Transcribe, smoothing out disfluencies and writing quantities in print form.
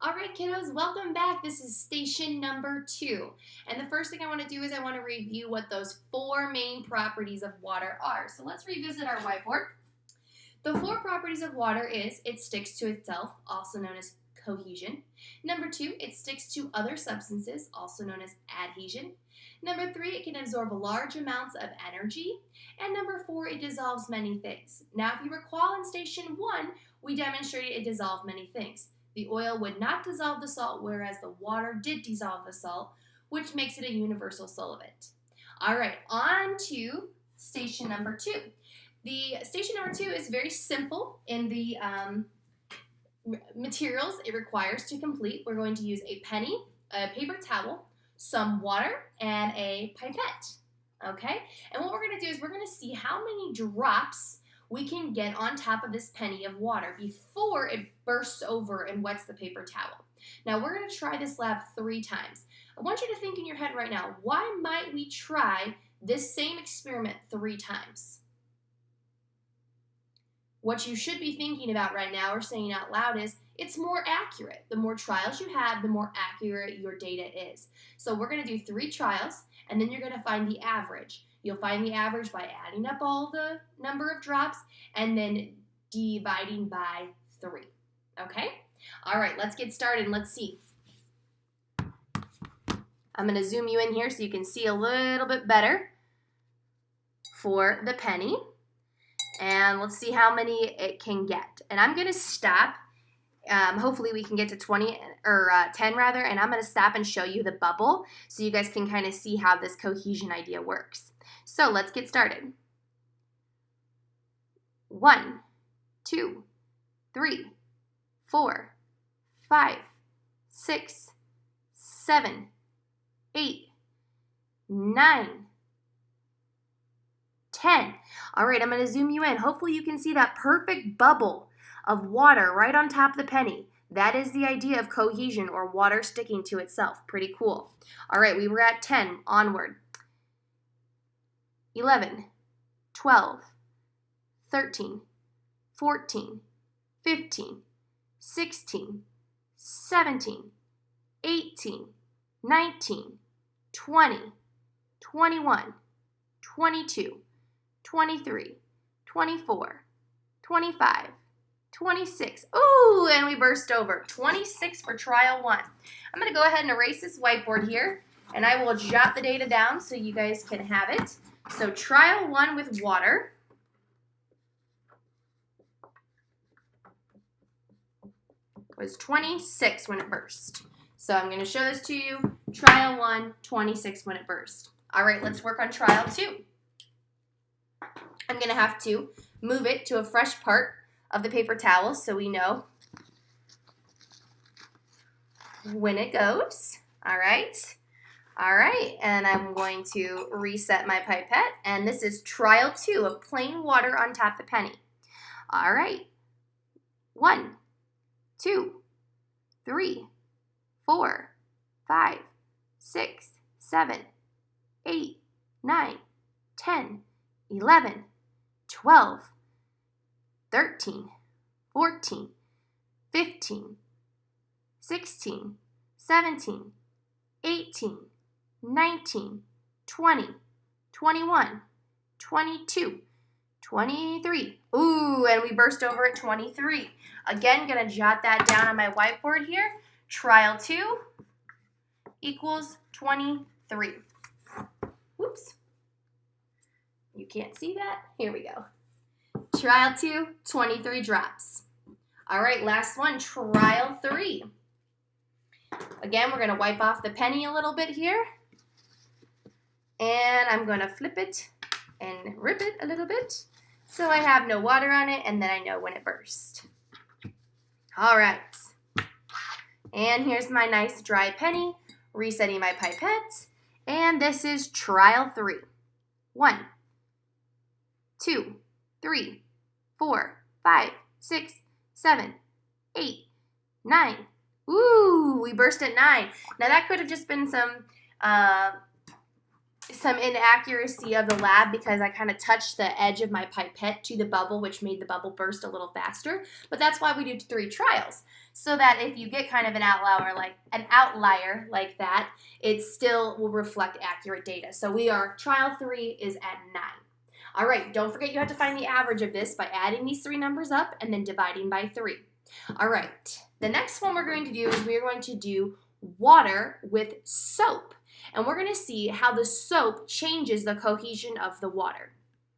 All right, kiddos, welcome back. This is station number 2. And the first thing I want to do is I want to review what those 4 main properties of water are. So let's revisit our whiteboard. The 4 properties of water is it sticks to itself, also known as cohesion. Number 2, it sticks to other substances, also known as adhesion. Number 3, it can absorb large amounts of energy. And number 4, it dissolves many things. Now, if you recall in station 1, we demonstrated it dissolved many things. The oil would not dissolve the salt, whereas the water did dissolve the salt, which makes it a universal solvent. All right, on to station number 2. The station number 2 is very simple in the materials it requires to complete. We're going to use a penny, a paper towel, some water, and a pipette. Okay, and what we're going to do is we're going to see how many drops we can get on top of this penny of water before it bursts over and wets the paper towel. Now we're going to try this lab 3 times. I want you to think in your head right now, why might we try this same experiment 3 times? What you should be thinking about right now or saying out loud is, it's more accurate. The more trials you have, the more accurate your data is. So we're going to do 3 trials, and then you're going to find the average. You'll find the average by adding up all the number of drops and then dividing by 3. Okay? All right, let's get started. Let's see. I'm going to zoom you in here so you can see a little bit better for the penny. And let's see how many it can get. And I'm going to stop. Hopefully we can get to 20 or 10 rather, and I'm going to stop and show you the bubble so you guys can kind of see how this cohesion idea works. So let's get started. 1, 2, 3, 4, 5, 6, 7, 8, 9, 10. All right, I'm going to zoom you in. Hopefully you can see that perfect bubble of water right on top of the penny. That is the idea of cohesion, or water sticking to itself. Pretty cool. All right, we were at 10, onward. 11, 12, 13, 14, 15, 16, 17, 18, 19, 20, 21, 22, 23, 24, 25, 26. Ooh, and we burst over. 26 for trial 1. I'm going to go ahead and erase this whiteboard here, and I will jot the data down so you guys can have it. So trial 1 with water was 26 when it burst. So I'm going to show this to you. Trial 1, 26 when it burst. All right, let's work on trial 2. I'm going to have to move it to a fresh part of the paper towel so we know when it goes. All right. All right, and I'm going to reset my pipette, and this is trial 2 of plain water on top of the penny. All right. 1, 2, 3, 4, 5, 6, 7, 8, 9, 10, 11, 12, 13, 14, 15, 16, 17, 18, 19, 20, 21, 22, 23. Ooh, and we burst over at 23. Again, going to jot that down on my whiteboard here. Trial 2 equals 23. Whoops. You can't see that? Here we go. Trial 2, 23 drops. All right, last one, trial 3. Again, we're going to wipe off the penny a little bit here. And I'm going to flip it and rip it a little bit so I have no water on it, and then I know when it burst. All right. And here's my nice dry penny, resetting my pipette. And this is trial 3. 1, 2, 3, 4, 5, 6, 7, 8, 9. Ooh, we burst at 9. Now that could have just been some inaccuracy of the lab because I kind of touched the edge of my pipette to the bubble, which made the bubble burst a little faster. But that's why we do 3 trials. so that if you get kind of an outlier like that, it still will reflect accurate data. So trial 3 is at 9. All right, don't forget you have to find the average of this by adding these 3 numbers up and then dividing by 3. All right, the next one we're going to do is we're going to do water with soap. And we're going to see how the soap changes the cohesion of the water.